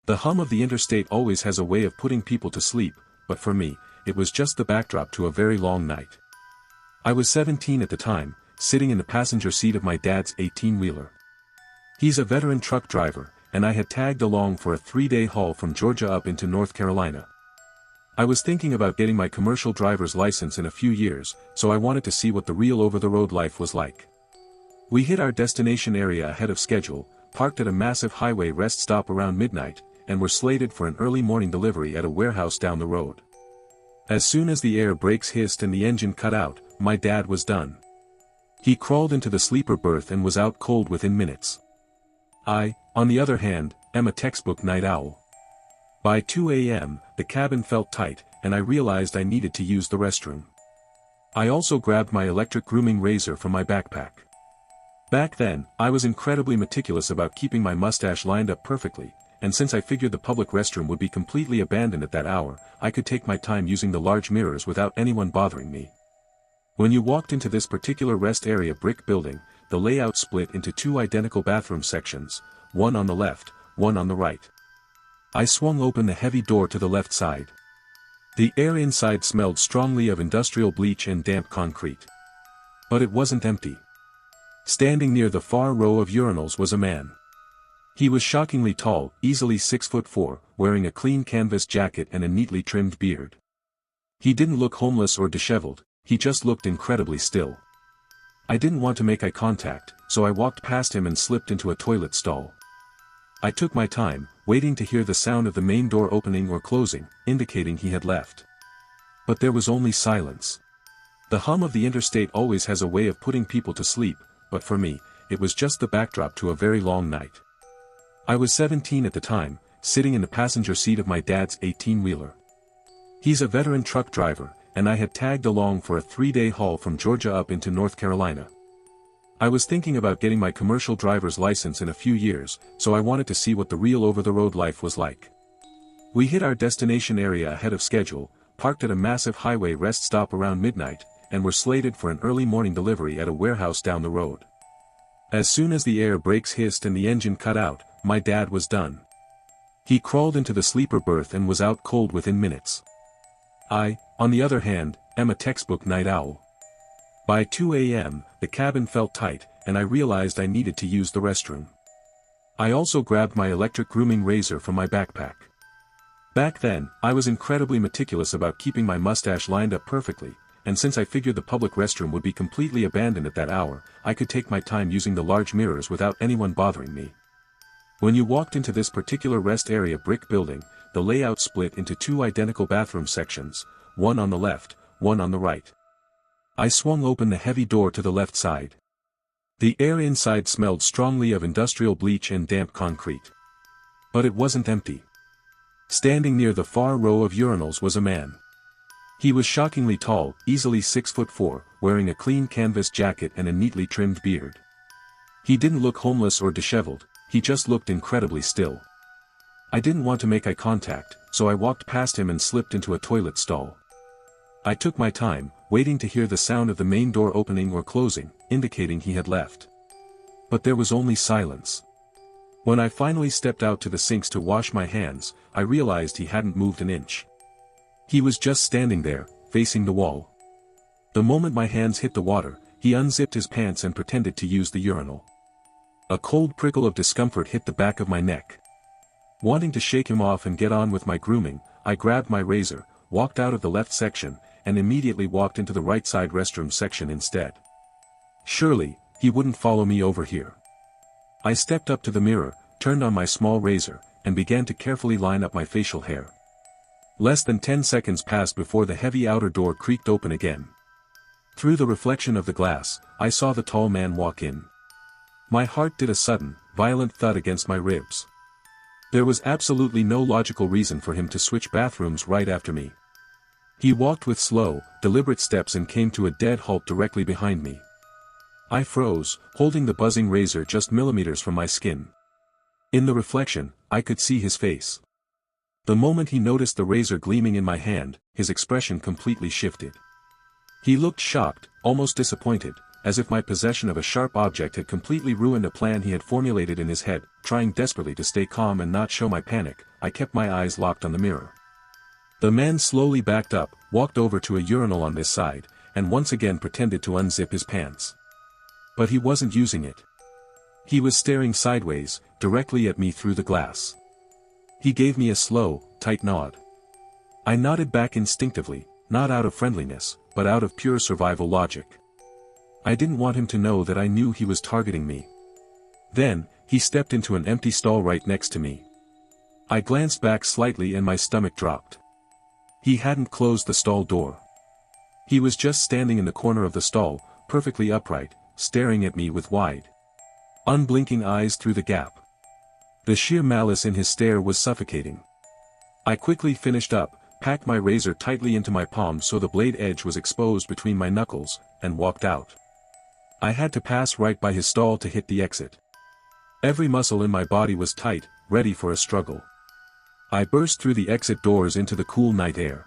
The hum of the interstate always has a way of putting people to sleep, but for me, it was just the backdrop to a very long night. I was 17 at the time, sitting in the passenger seat of my dad's 18-wheeler. He's a veteran truck driver, and I had tagged along for a 3-day haul from Georgia up into North Carolina. I was thinking about getting my commercial driver's license in a few years, so I wanted to see what the real over-the-road life was like. We hit our destination area ahead of schedule, parked at a massive highway rest stop around midnight, and were slated for an early morning delivery at a warehouse down the road. As soon as the air brakes hissed and the engine cut out, my dad was done. He crawled into the sleeper berth and was out cold within minutes. I, on the other hand, am a textbook night owl. By 2 a.m., the cabin felt tight, and I realized I needed to use the restroom. I also grabbed my electric grooming razor from my backpack. Back then, I was incredibly meticulous about keeping my mustache lined up perfectly, and since I figured the public restroom would be completely abandoned at that hour, I could take my time using the large mirrors without anyone bothering me. When you walked into this particular rest area brick building, the layout split into 2 identical bathroom sections, one on the left, one on the right. I swung open the heavy door to the left side. The air inside smelled strongly of industrial bleach and damp concrete. But it wasn't empty. Standing near the far row of urinals was a man. He was shockingly tall, easily 6'4", wearing a clean canvas jacket and a neatly trimmed beard. He didn't look homeless or disheveled, he just looked incredibly still. I didn't want to make eye contact, so I walked past him and slipped into a toilet stall. I took my time, waiting to hear the sound of the main door opening or closing, indicating he had left. But there was only silence. The hum of the interstate always has a way of putting people to sleep, but for me, it was just the backdrop to a very long night. I was 17 at the time, sitting in the passenger seat of my dad's 18-wheeler. He's a veteran truck driver, and I had tagged along for a 3-day haul from Georgia up into North Carolina. I was thinking about getting my commercial driver's license in a few years, so I wanted to see what the real over-the-road life was like. We hit our destination area ahead of schedule, parked at a massive highway rest stop around midnight, and were slated for an early morning delivery at a warehouse down the road. As soon as the air brakes hissed and the engine cut out, my dad was done. He crawled into the sleeper berth and was out cold within minutes. I, on the other hand, am a textbook night owl. By 2 a.m., the cabin felt tight, and I realized I needed to use the restroom. I also grabbed my electric grooming razor from my backpack. Back then, I was incredibly meticulous about keeping my mustache lined up perfectly, and since I figured the public restroom would be completely abandoned at that hour, I could take my time using the large mirrors without anyone bothering me. When you walked into this particular rest area brick building, the layout split into 2 identical bathroom sections, one on the left, one on the right. I swung open the heavy door to the left side. The air inside smelled strongly of industrial bleach and damp concrete. But it wasn't empty. Standing near the far row of urinals was a man. He was shockingly tall, easily 6'4", wearing a clean canvas jacket and a neatly trimmed beard. He didn't look homeless or disheveled, he just looked incredibly still. I didn't want to make eye contact, so I walked past him and slipped into a toilet stall. I took my time, waiting to hear the sound of the main door opening or closing, indicating he had left. But there was only silence. When I finally stepped out to the sinks to wash my hands, I realized he hadn't moved an inch. He was just standing there, facing the wall. The moment my hands hit the water, he unzipped his pants and pretended to use the urinal. A cold prickle of discomfort hit the back of my neck. Wanting to shake him off and get on with my grooming, I grabbed my razor, walked out of the left section, and immediately walked into the right side restroom section instead. Surely, he wouldn't follow me over here. I stepped up to the mirror, turned on my small razor, and began to carefully line up my facial hair. Less than 10 seconds passed before the heavy outer door creaked open again. Through the reflection of the glass, I saw the tall man walk in. My heart did a sudden, violent thud against my ribs. There was absolutely no logical reason for him to switch bathrooms right after me. He walked with slow, deliberate steps and came to a dead halt directly behind me. I froze, holding the buzzing razor just millimeters from my skin. In the reflection, I could see his face. The moment he noticed the razor gleaming in my hand, his expression completely shifted. He looked shocked, almost disappointed, as if my possession of a sharp object had completely ruined a plan he had formulated in his head. Trying desperately to stay calm and not show my panic, I kept my eyes locked on the mirror. The man slowly backed up, walked over to a urinal on this side, and once again pretended to unzip his pants. But he wasn't using it. He was staring sideways, directly at me through the glass. He gave me a slow, tight nod. I nodded back instinctively, not out of friendliness, but out of pure survival logic. I didn't want him to know that I knew he was targeting me. Then, he stepped into an empty stall right next to me. I glanced back slightly and my stomach dropped. He hadn't closed the stall door. He was just standing in the corner of the stall, perfectly upright, staring at me with wide, unblinking eyes through the gap. The sheer malice in his stare was suffocating. I quickly finished up, packed my razor tightly into my palm so the blade edge was exposed between my knuckles, and walked out. I had to pass right by his stall to hit the exit. Every muscle in my body was tight, ready for a struggle. I burst through the exit doors into the cool night air.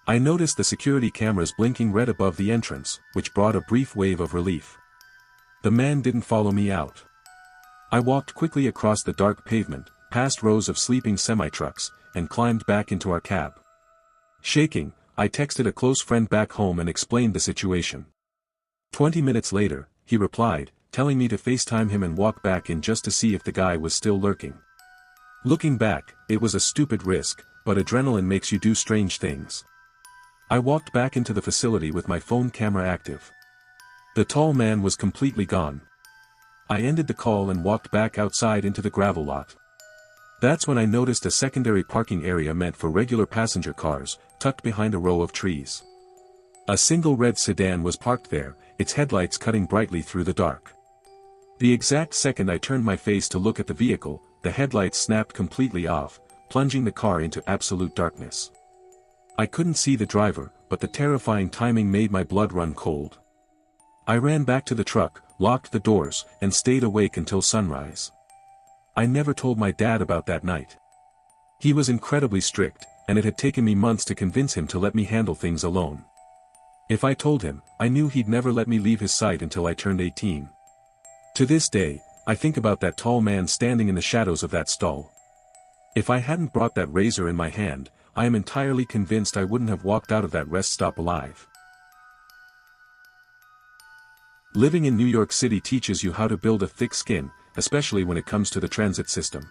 I noticed the security cameras blinking red above the entrance, which brought a brief wave of relief. The man didn't follow me out. I walked quickly across the dark pavement, past rows of sleeping semi-trucks, and climbed back into our cab. Shaking, I texted a close friend back home and explained the situation. 20 minutes later, he replied, telling me to FaceTime him and walk back in just to see if the guy was still lurking. Looking back, it was a stupid risk, but adrenaline makes you do strange things. I walked back into the facility with my phone camera active. The tall man was completely gone. I ended the call and walked back outside into the gravel lot. That's when I noticed a secondary parking area meant for regular passenger cars, tucked behind a row of trees. A single red sedan was parked there, its headlights cutting brightly through the dark. The exact second I turned my face to look at the vehicle, the headlights snapped completely off, plunging the car into absolute darkness. I couldn't see the driver, but the terrifying timing made my blood run cold. I ran back to the truck, locked the doors, and stayed awake until sunrise. I never told my dad about that night. He was incredibly strict, and it had taken me months to convince him to let me handle things alone. If I told him, I knew he'd never let me leave his sight until I turned 18. To this day, I think about that tall man standing in the shadows of that stall. If I hadn't brought that razor in my hand, I am entirely convinced I wouldn't have walked out of that rest stop alive. Living in New York City teaches you how to build a thick skin, especially when it comes to the transit system.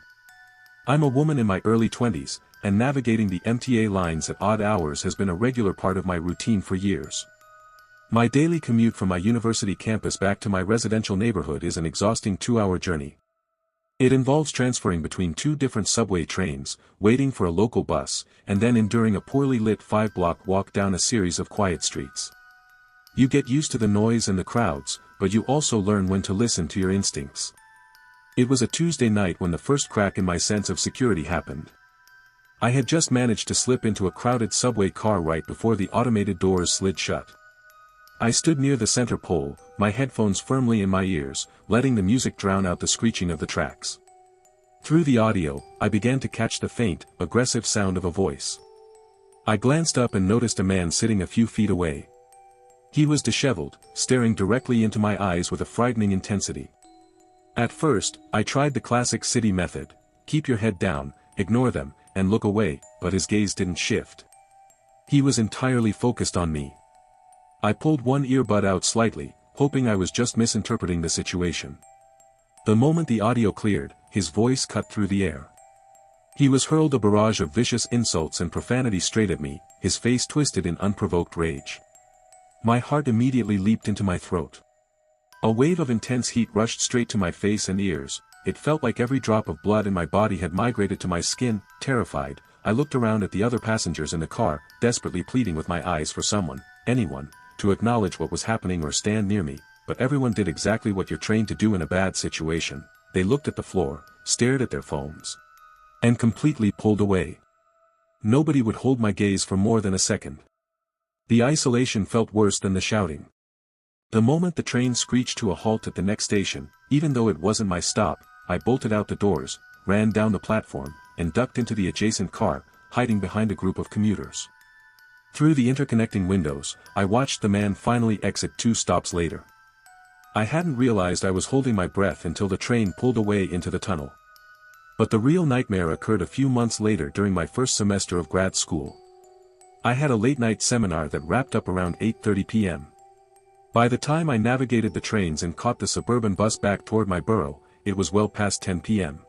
I'm a woman in my early 20s, and navigating the MTA lines at odd hours has been a regular part of my routine for years. My daily commute from my university campus back to my residential neighborhood is an exhausting 2-hour journey. It involves transferring between 2 different subway trains, waiting for a local bus, and then enduring a poorly lit 5-block walk down a series of quiet streets. You get used to the noise and the crowds, but you also learn when to listen to your instincts. It was a Tuesday night when the first crack in my sense of security happened. I had just managed to slip into a crowded subway car right before the automated doors slid shut. I stood near the center pole, my headphones firmly in my ears, letting the music drown out the screeching of the tracks. Through the audio, I began to catch the faint, aggressive sound of a voice. I glanced up and noticed a man sitting a few feet away. He was disheveled, staring directly into my eyes with a frightening intensity. At first, I tried the classic city method: keep your head down, ignore them, and look away, but his gaze didn't shift. He was entirely focused on me. I pulled one earbud out slightly, hoping I was just misinterpreting the situation. The moment the audio cleared, his voice cut through the air. He was hurled a barrage of vicious insults and profanity straight at me, his face twisted in unprovoked rage. My heart immediately leaped into my throat. A wave of intense heat rushed straight to my face and ears. It felt like every drop of blood in my body had migrated to my skin. Terrified, I looked around at the other passengers in the car, desperately pleading with my eyes for someone, anyone, to acknowledge what was happening or stand near me, but everyone did exactly what you're trained to do in a bad situation. They looked at the floor, stared at their phones, and completely pulled away. Nobody would hold my gaze for more than a second. The isolation felt worse than the shouting. The moment the train screeched to a halt at the next station, even though it wasn't my stop, I bolted out the doors, ran down the platform, and ducked into the adjacent car, hiding behind a group of commuters. Through the interconnecting windows, I watched the man finally exit 2 stops later. I hadn't realized I was holding my breath until the train pulled away into the tunnel. But the real nightmare occurred a few months later during my first semester of grad school. I had a late-night seminar that wrapped up around 8:30 p.m. By the time I navigated the trains and caught the suburban bus back toward my borough, it was well past 10 p.m.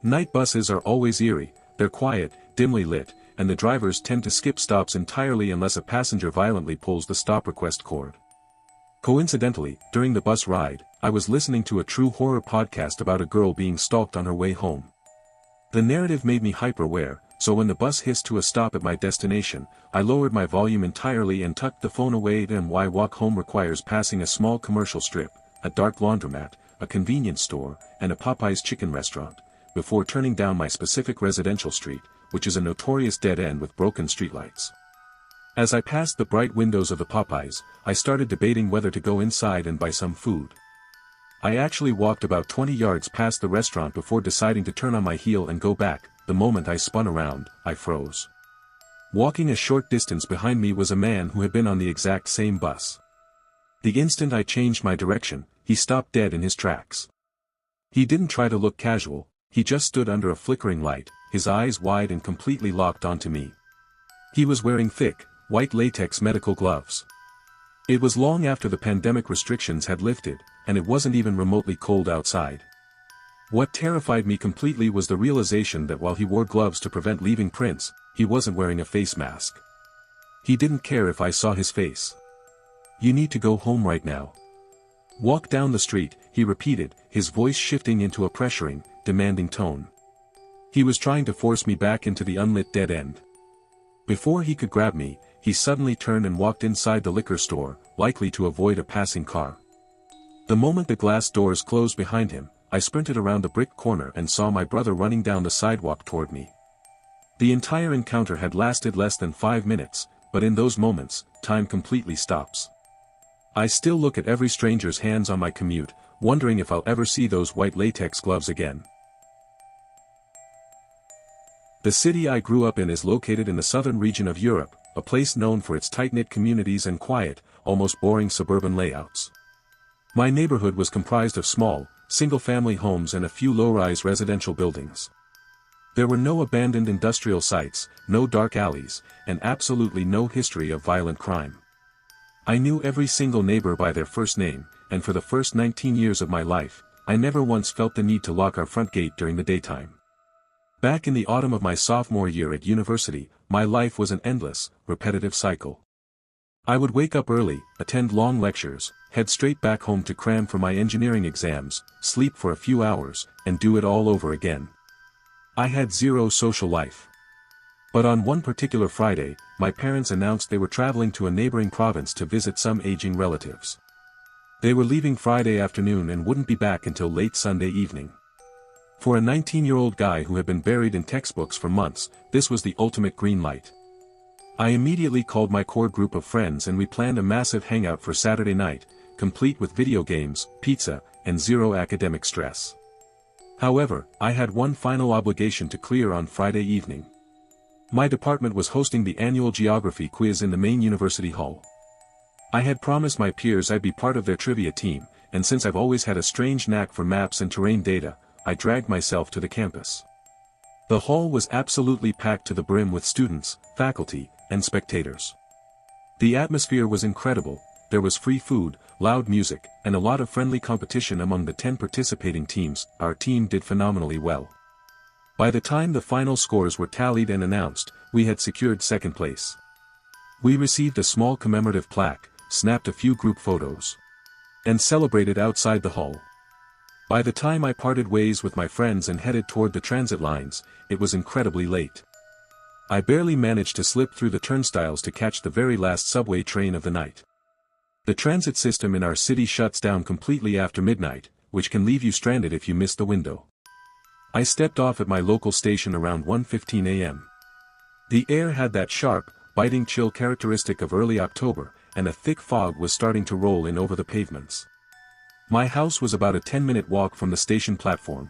Night buses are always eerie, they're quiet, dimly lit, and the drivers tend to skip stops entirely unless a passenger violently pulls the stop request cord. Coincidentally, during the bus ride, I was listening to a true horror podcast about a girl being stalked on her way home. The narrative made me hyper-aware, so when the bus hissed to a stop at my destination, I lowered my volume entirely and tucked the phone away. Then why walk home requires passing a small commercial strip, a dark laundromat, a convenience store, and a Popeye's chicken restaurant, before turning down my specific residential street, which is a notorious dead end with broken streetlights. As I passed the bright windows of the Popeyes, I started debating whether to go inside and buy some food. I actually walked about 20 yards past the restaurant before deciding to turn on my heel and go back. The moment I spun around, I froze. Walking a short distance behind me was a man who had been on the exact same bus. The instant I changed my direction, he stopped dead in his tracks. He didn't try to look casual, he just stood under a flickering light, his eyes wide and completely locked onto me. He was wearing thick, white latex medical gloves. It was long after the pandemic restrictions had lifted, and it wasn't even remotely cold outside. What terrified me completely was the realization that while he wore gloves to prevent leaving prints, he wasn't wearing a face mask. He didn't care if I saw his face. "You need to go home right now. Walk down the street," he repeated, his voice shifting into a pressuring, demanding tone. He was trying to force me back into the unlit dead end. Before he could grab me, he suddenly turned and walked inside the liquor store, likely to avoid a passing car. The moment the glass doors closed behind him, I sprinted around the brick corner and saw my brother running down the sidewalk toward me. The entire encounter had lasted less than 5 minutes, but in those moments, time completely stops. I still look at every stranger's hands on my commute, wondering if I'll ever see those white latex gloves again. The city I grew up in is located in the southern region of Europe, a place known for its tight-knit communities and quiet, almost boring suburban layouts. My neighborhood was comprised of small, single-family homes and a few low-rise residential buildings. There were no abandoned industrial sites, no dark alleys, and absolutely no history of violent crime. I knew every single neighbor by their first name, and for the first 19 years of my life, I never once felt the need to lock our front gate during the daytime. Back in the autumn of my sophomore year at university, my life was an endless, repetitive cycle. I would wake up early, attend long lectures, head straight back home to cram for my engineering exams, sleep for a few hours, and do it all over again. I had zero social life. But on one particular Friday, my parents announced they were traveling to a neighboring province to visit some aging relatives. They were leaving Friday afternoon and wouldn't be back until late Sunday evening. For a 19-year-old guy who had been buried in textbooks for months, this was the ultimate green light. I immediately called my core group of friends and we planned a massive hangout for Saturday night, complete with video games, pizza, and zero academic stress. However, I had one final obligation to clear on Friday evening. My department was hosting the annual geography quiz in the main university hall. I had promised my peers I'd be part of their trivia team, and since I've always had a strange knack for maps and terrain data, I dragged myself to the campus. The hall was absolutely packed to the brim with students, faculty, and spectators. The atmosphere was incredible, there was free food, loud music, and a lot of friendly competition among the 10 participating teams. Our team did phenomenally well. By the time the final scores were tallied and announced, we had secured second place. We received a small commemorative plaque, snapped a few group photos, and celebrated outside the hall. By the time I parted ways with my friends and headed toward the transit lines, it was incredibly late. I barely managed to slip through the turnstiles to catch the very last subway train of the night. The transit system in our city shuts down completely after midnight, which can leave you stranded if you miss the window. I stepped off at my local station around 1:15 a.m. The air had that sharp, biting chill characteristic of early October, and a thick fog was starting to roll in over the pavements. My house was about a 10-minute walk from the station platform.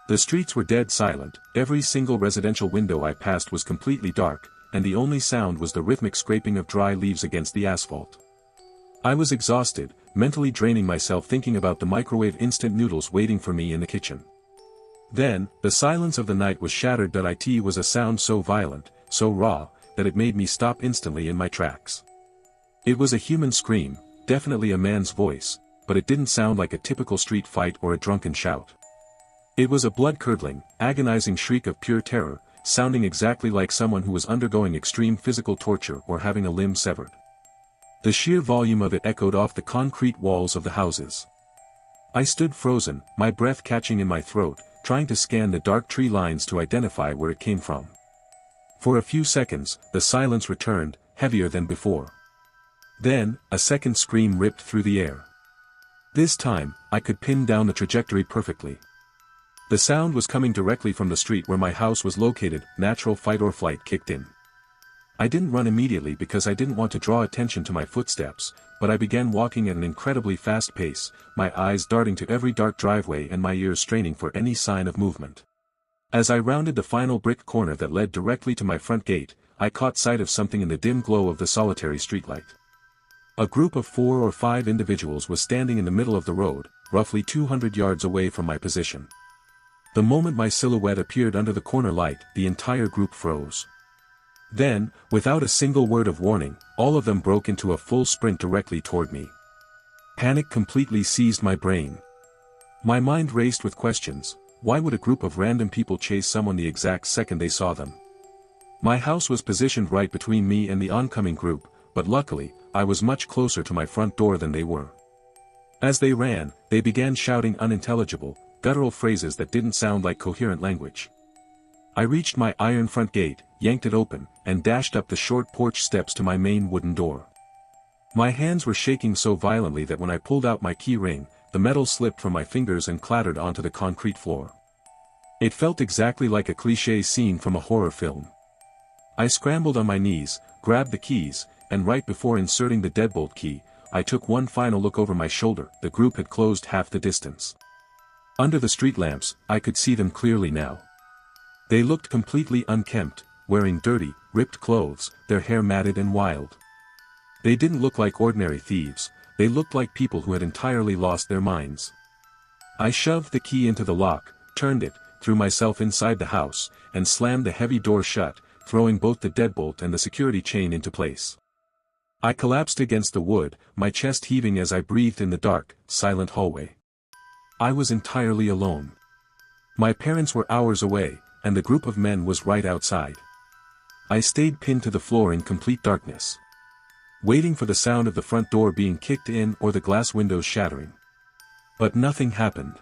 The streets were dead silent, every single residential window I passed was completely dark, and the only sound was the rhythmic scraping of dry leaves against the asphalt. I was exhausted, mentally draining myself thinking about the microwave instant noodles waiting for me in the kitchen. Then, the silence of the night was shattered. It was a sound so violent, so raw, that it made me stop instantly in my tracks. It was a human scream, definitely a man's voice, but it didn't sound like a typical street fight or a drunken shout. It was a blood-curdling, agonizing shriek of pure terror, sounding exactly like someone who was undergoing extreme physical torture or having a limb severed. The sheer volume of it echoed off the concrete walls of the houses. I stood frozen, my breath catching in my throat, trying to scan the dark tree lines to identify where it came from. For a few seconds, the silence returned, heavier than before. Then, a second scream ripped through the air. This time, I could pin down the trajectory perfectly. The sound was coming directly from the street where my house was located. Natural fight or flight kicked in. I didn't run immediately because I didn't want to draw attention to my footsteps, but I began walking at an incredibly fast pace, my eyes darting to every dark driveway and my ears straining for any sign of movement. As I rounded the final brick corner that led directly to my front gate, I caught sight of something in the dim glow of the solitary streetlight. A group of 4 or 5 individuals was standing in the middle of the road, roughly 200 yards away from my position. The moment my silhouette appeared under the corner light, the entire group froze. Then, without a single word of warning, all of them broke into a full sprint directly toward me. Panic completely seized my brain. My mind raced with questions. Why would a group of random people chase someone the exact second they saw them? My house was positioned right between me and the oncoming group, but luckily, I was much closer to my front door than they were. As they ran, they began shouting unintelligible, guttural phrases that didn't sound like coherent language. I reached my iron front gate, yanked it open, and dashed up the short porch steps to my main wooden door. My hands were shaking so violently that when I pulled out my key ring, the metal slipped from my fingers and clattered onto the concrete floor. It felt exactly like a cliché scene from a horror film. I scrambled on my knees, grabbed the keys, and right before inserting the deadbolt key, I took one final look over my shoulder. The group had closed half the distance. Under the street lamps, I could see them clearly now. They looked completely unkempt, wearing dirty, ripped clothes, their hair matted and wild. They didn't look like ordinary thieves, they looked like people who had entirely lost their minds. I shoved the key into the lock, turned it, threw myself inside the house, and slammed the heavy door shut, throwing both the deadbolt and the security chain into place. I collapsed against the wood, my chest heaving as I breathed in the dark, silent hallway. I was entirely alone. My parents were hours away, and the group of men was right outside. I stayed pinned to the floor in complete darkness, waiting for the sound of the front door being kicked in or the glass windows shattering. But nothing happened.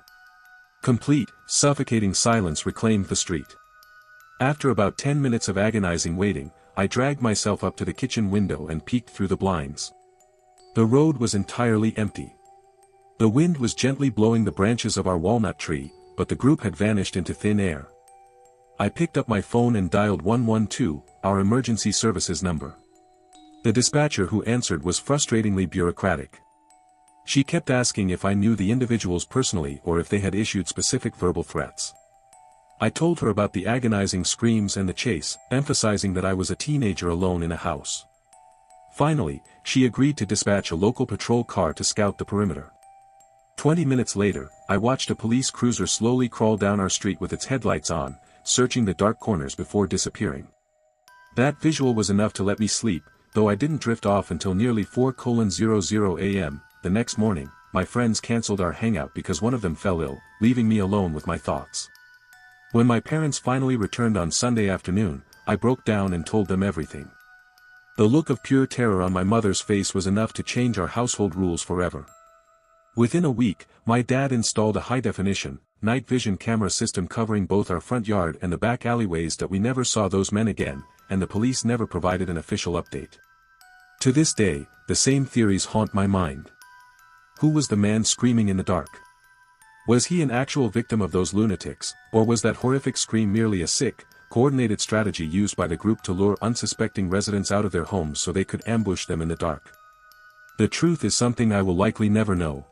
Complete, suffocating silence reclaimed the street. After about 10 minutes of agonizing waiting, I dragged myself up to the kitchen window and peeked through the blinds. The road was entirely empty. The wind was gently blowing the branches of our walnut tree, but the group had vanished into thin air. I picked up my phone and dialed 112, our emergency services number. The dispatcher who answered was frustratingly bureaucratic. She kept asking if I knew the individuals personally or if they had issued specific verbal threats. I told her about the agonizing screams and the chase, emphasizing that I was a teenager alone in a house. Finally, she agreed to dispatch a local patrol car to scout the perimeter. 20 minutes later, I watched a police cruiser slowly crawl down our street with its headlights on, searching the dark corners before disappearing. That visual was enough to let me sleep, though I didn't drift off until nearly 4:00 a.m. The next morning, my friends canceled our hangout because one of them fell ill, leaving me alone with my thoughts. When my parents finally returned on Sunday afternoon, I broke down and told them everything. The look of pure terror on my mother's face was enough to change our household rules forever. Within a week, my dad installed a high-definition, night vision camera system covering both our front yard and the back alleyways that we never saw those men again, and the police never provided an official update. To this day, the same theories haunt my mind. Who was the man screaming in the dark? Was he an actual victim of those lunatics, or was that horrific scream merely a sick, coordinated strategy used by the group to lure unsuspecting residents out of their homes so they could ambush them in the dark? The truth is something I will likely never know,